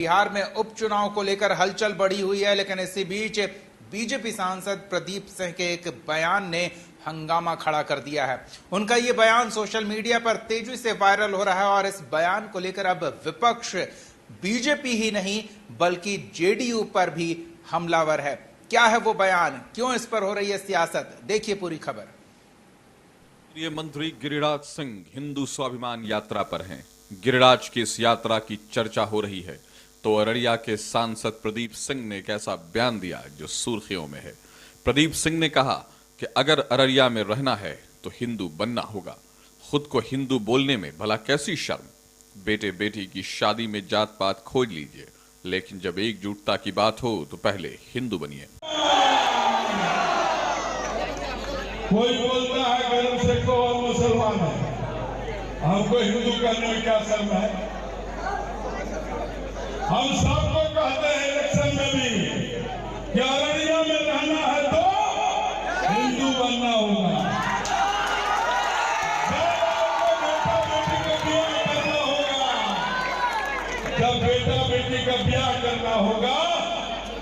बिहार में उपचुनाव को लेकर हलचल बढ़ी हुई है, लेकिन इसी बीच बीजेपी सांसद प्रदीप सिंह के एक बयान ने हंगामा खड़ा कर दिया है। उनका ये बयान सोशल मीडिया पर तेजी से वायरल हो रहा है और इस बयान को लेकर अब विपक्ष बीजेपी ही नहीं बल्कि जेडीयू पर भी हमलावर है। क्या है वो बयान, क्यों इस पर हो रही है सियासत, देखिए पूरी खबर। केंद्रीय मंत्री गिरिराज सिंह हिंदू स्वाभिमान यात्रा पर हैं। गिरिराज की इस यात्रा की चर्चा हो रही है तो अररिया के सांसद प्रदीप सिंह ने एक ऐसा बयान दिया जो सुर्खियों में है। प्रदीप सिंह ने कहा कि अगर अररिया में रहना है तो हिंदू बनना होगा। खुद को हिंदू बोलने में भला कैसी शर्म। बेटे बेटी की शादी में जात पात खोज लीजिए, लेकिन जब एकजुटता की बात हो तो पहले हिंदू बनिए। कोई बोलता है गर्व से को और मुसलमान है, हमको हिंदू करने में क्या शर्म है। हम सबको कहते हैं इलेक्शन में भी कि अररिया में रहना है तो हिंदू बनना होगा। जब बेटा बेटी का ब्याह करना होगा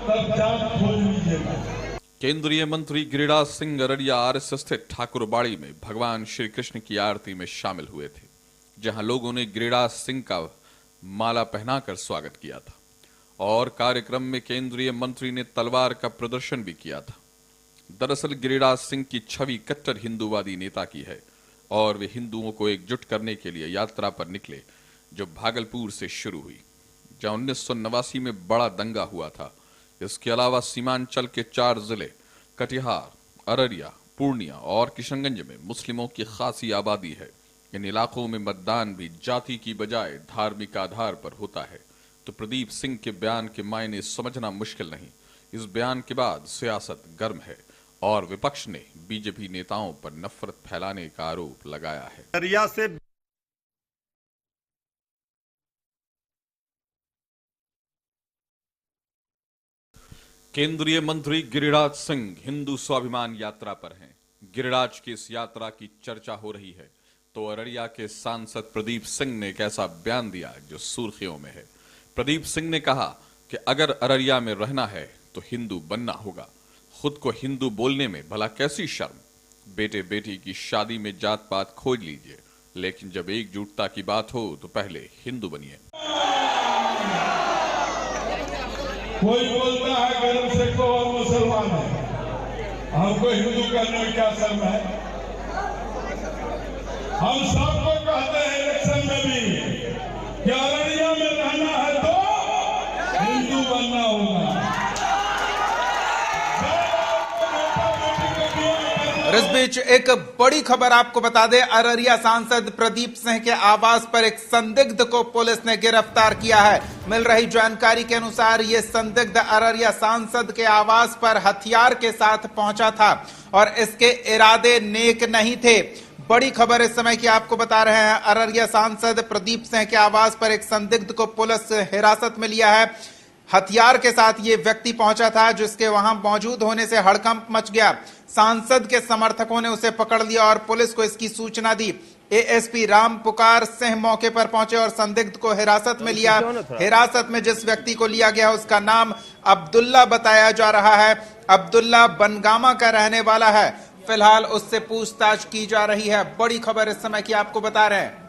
तब जात खोज लीजिएगा। केंद्रीय मंत्री गिरिराज सिंह अररिया आरएसएस स्थित ठाकुरबाड़ी में भगवान श्री कृष्ण की आरती में शामिल हुए थे, जहां लोगों ने गिरिराज सिंह का माला पहनाकर स्वागत किया था और कार्यक्रम में केंद्रीय मंत्री ने तलवार का प्रदर्शन भी किया था। दरअसल गिरिराज सिंह की छवि कट्टर हिंदूवादी नेता की है और वे हिंदुओं को एकजुट करने के लिए यात्रा पर निकले, जो भागलपुर से शुरू हुई, जहां 1989 में बड़ा दंगा हुआ था। इसके अलावा सीमांचल के 4 जिले कटिहार, अररिया, पूर्णिया और किशनगंज में मुस्लिमों की खासी आबादी है। इन इलाकों में मतदान भी जाति की बजाय धार्मिक आधार पर होता है। तो प्रदीप सिंह के बयान के मायने समझना मुश्किल नहीं। इस बयान के बाद सियासत गर्म है और विपक्ष ने बीजेपी नेताओं पर नफरत फैलाने का आरोप लगाया है। अररिया से केंद्रीय मंत्री गिरिराज सिंह हिंदू स्वाभिमान यात्रा पर हैं। गिरिराज की इस यात्रा की चर्चा हो रही है तो अररिया के सांसद प्रदीप सिंह ने एक ऐसा बयान दिया जो सुर्खियों में है। प्रदीप सिंह ने कहा कि अगर अररिया में रहना है तो हिंदू बनना होगा। खुद को हिंदू बोलने में भला कैसी शर्म। बेटे बेटी की शादी में जात पात खोज लीजिए, लेकिन जब एकजुटता की बात हो तो पहले हिंदू बनिए। कोई बोलता है गर्व से को और मुसलमान है, हमको हिंदू करने में क्या शर्म है। हम सबको कहते हैं इलेक्शन में भी कि अररिया में रहना है तो हिंदू बनना होगा। इस बीच एक बड़ी खबर आपको बता दें, अररिया सांसद प्रदीप सिंह के आवास पर एक संदिग्ध को पुलिस ने गिरफ्तार किया है। मिल रही जानकारी के अनुसार यह संदिग्ध अररिया सांसद के आवास पर हथियार के साथ पहुंचा था और इसके इरादे नेक नहीं थे। बड़ी खबर इस समय की आपको बता रहे हैं, अररिया सांसद प्रदीप सिंह के आवास पर एक संदिग्ध को पुलिस हिरासत में लिया है। हथियार के साथ ये व्यक्ति पहुंचा था, जिसके वहां मौजूद होने से हड़कंप मच गया। सांसद के समर्थकों ने उसे पकड़ लिया और पुलिस को इसकी सूचना दी। एएसपी राम पुकार सिंह मौके पर पहुंचे और संदिग्ध को हिरासत में लिया। हिरासत में जिस व्यक्ति को लिया गया उसका नाम अब्दुल्ला बताया जा रहा है। अब्दुल्ला बनगामा का रहने वाला है। फिलहाल उससे पूछताछ की जा रही है। बड़ी खबर इस समय की आपको बता रहे हैं।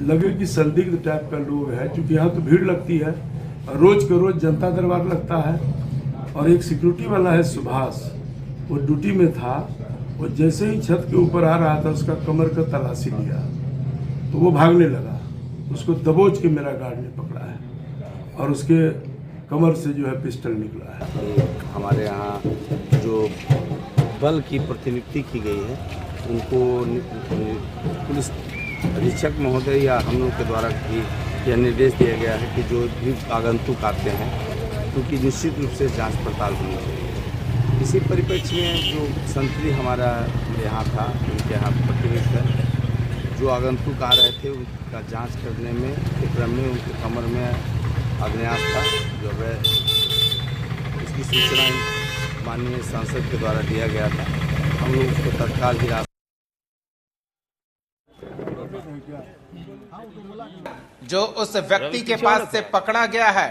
लगे कि संदिग्ध टाइप का लोग है, क्योंकि यहाँ तो भीड़ लगती है, रोज के रोज जनता दरबार लगता है। और एक सिक्योरिटी वाला है सुभाष, वो ड्यूटी में था। वो जैसे ही छत के ऊपर आ रहा था उसका कमर का तलाशी लिया तो वो भागने लगा। उसको दबोच के मेरा गार्ड ने पकड़ा है और उसके कमर से जो है पिस्टल निकला है। हमारे यहाँ जो बल की प्रतिनियुक्ति की गई है उनको पुलिस अधीक्षक महोदय या हम लोग के द्वारा भी यह निर्देश दिया गया है कि जो भी आगंतुक आते हैं क्योंकि निश्चित रूप से जांच पड़ताल होनी चाहिए। इसी परिप्रेक्ष्य में जो संतरी हमारा यहाँ था, उनके यहाँ प्रतिनिधित्व है, जो आगंतुक आ रहे थे उनका जांच करने में के क्रम में उनके कमर में अग्न्यास था, जो है उसकी सूचना माननीय सांसद के द्वारा दिया गया था। हम लोग उसको तत्काल ही जो उस व्यक्ति के पास से पकड़ा गया है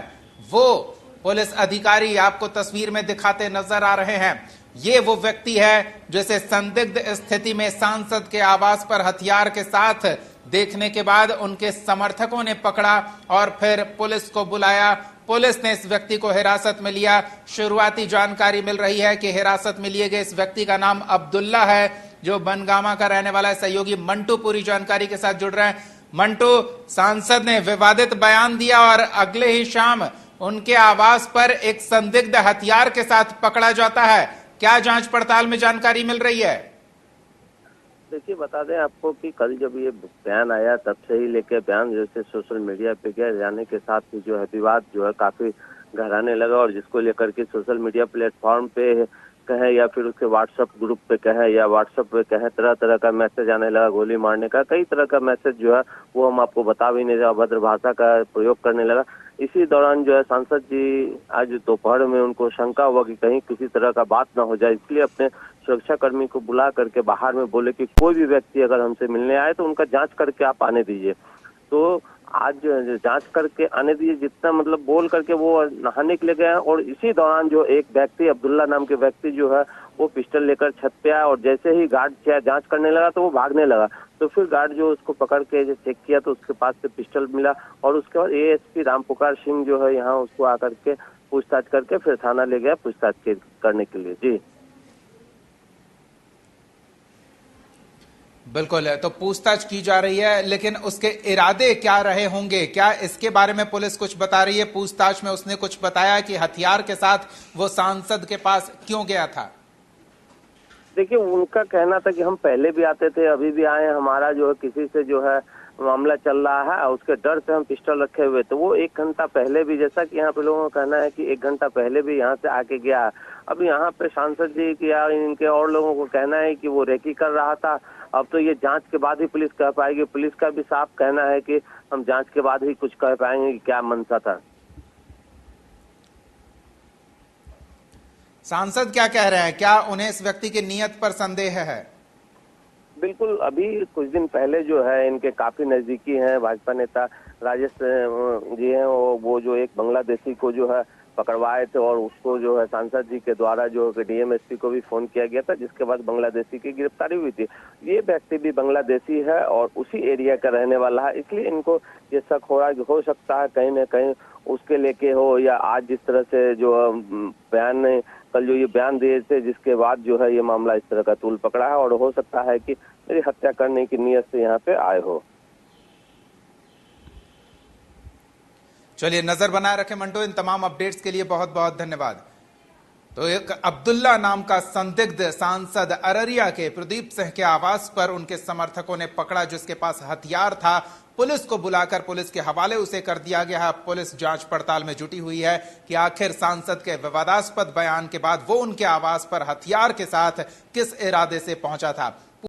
वो पुलिस अधिकारी आपको तस्वीर में दिखाते नजर आ रहे हैं। ये वो व्यक्ति है जिसे संदिग्ध स्थिति में सांसद के आवास पर हथियार के साथ देखने के बाद उनके समर्थकों ने पकड़ा और फिर पुलिस को बुलाया। पुलिस ने इस व्यक्ति को हिरासत में लिया। शुरुआती जानकारी मिल रही है कि हिरासत में लिए गए इस व्यक्ति का नाम अब्दुल्ला है, जो बनगामा का रहने वाला है। सहयोगी मंटू पूरी जानकारी के साथ जुड़ रहे हैं। मंटू, सांसद ने विवादित बयान दिया और अगले ही शाम उनके आवास पर एक संदिग्ध हथियार के साथ पकड़ा जाता है। क्या जांच पड़ताल में जानकारी मिल रही है? देखिए, बता दें आपको कि कल जब ये बयान आया तब से ही लेकर बयान जैसे सोशल मीडिया पे गया जाने के साथ ही जो है विवाद जो है काफी गहराने लगा, और जिसको लेकर के सोशल मीडिया प्लेटफॉर्म पे कहे या फिर उसके व्हाट्सएप ग्रुप पे कहे या व्हाट्सएप पे कहे, तरह तरह का मैसेज आने लगा, गोली मारने का, कई तरह का मैसेज जो है वो हम आपको बता भी नहीं रहे, अभद्र भाषा का प्रयोग करने लगा। इसी दौरान जो है सांसद जी आज दोपहर में उनको शंका हुआ कि कहीं किसी तरह का बात ना हो जाए, इसलिए अपने सुरक्षा कर्मी को बुला करके बाहर में बोले कि कोई भी व्यक्ति अगर हमसे मिलने आए तो उनका जांच करके आप आने दीजिए। तो आज जो है जांच करके आने दीजिए जितना मतलब बोल करके वो नहाने के लिए गए, और इसी दौरान जो एक व्यक्ति अब्दुल्ला नाम के व्यक्ति जो है वो पिस्टल लेकर छत पे आया, और जैसे ही गार्ड जांच करने लगा तो वो भागने लगा। तो फिर गार्ड जो उसको पकड़ के जो चेक किया तो उसके पास से पिस्टल मिला, और उसके बाद एएसपी रामपुकार सिंह जो है यहाँ उसको आकर के पूछताछ करके फिर थाना ले गया पूछताछ करने के लिए। जी बिल्कुल है, तो पूछताछ की जा रही है, लेकिन उसके इरादे क्या रहे होंगे, क्या इसके बारे में पुलिस कुछ बता रही है? पूछताछ में उसने कुछ बताया कि हथियार के साथ वो सांसद के पास क्यों गया था? देखिए, उनका कहना था कि हम पहले भी आते थे, अभी भी आए, हमारा जो है किसी से जो है मामला चल रहा है, उसके डर से हम पिस्टल रखे हुए। तो वो 1 घंटा पहले भी, जैसा कि यहाँ पे लोगों का कहना है कि 1 घंटा पहले भी यहाँ से आके गया। अब यहाँ पे सांसद जी की या इनके और लोगों को कहना है कि वो रेकी कर रहा था। अब तो ये जांच के बाद ही पुलिस कह पाएगी। पुलिस का भी साफ कहना है कि हम जांच के बाद ही कुछ कह पाएंगे कि क्या मंशा था। सांसद क्या कह रहे हैं? क्या उन्हें इस व्यक्ति की नीयत पर संदेह है? बिल्कुल, अभी कुछ दिन पहले जो है इनके काफी नजदीकी हैं भाजपा नेता राजेश जी हैं, वो जो एक बांग्लादेशी को जो है पकड़वाए थे, और उसको जो है सांसद जी के द्वारा जो है डीएमएसपी को भी फोन किया गया था, जिसके बाद बांग्लादेशी की गिरफ्तारी हुई थी। ये व्यक्ति भी बांग्लादेशी है और उसी एरिया का रहने वाला है, इसलिए इनको ये शक हो सकता है कहीं न कहीं उसके लेके हो, या आज जिस तरह से जो बयान कल जो ये बयान दिए थे जिसके बाद जो है ये मामला इस तरह का तूल पकड़ा है, और हो सकता है कि मेरी हत्या करने की नीयत से यहाँ पे आए हो। चलिए, नजर बनाए रखें मंटो। इन तमाम अपडेट्स के लिए बहुत बहुत धन्यवाद। तो एक अब्दुल्ला नाम का संदिग्ध सांसद अररिया के प्रदीप सिंह के आवास पर उनके समर्थकों ने पकड़ा, जिसके पास हथियार था। पुलिस को बुलाकर पुलिस के हवाले उसे कर दिया गया है। पुलिस जांच पड़ताल में जुटी हुई है कि आखिर सांसद के विवादास्पद बयान के बाद वो उनके आवास पर हथियार के साथ किस इरादे से पहुंचा था।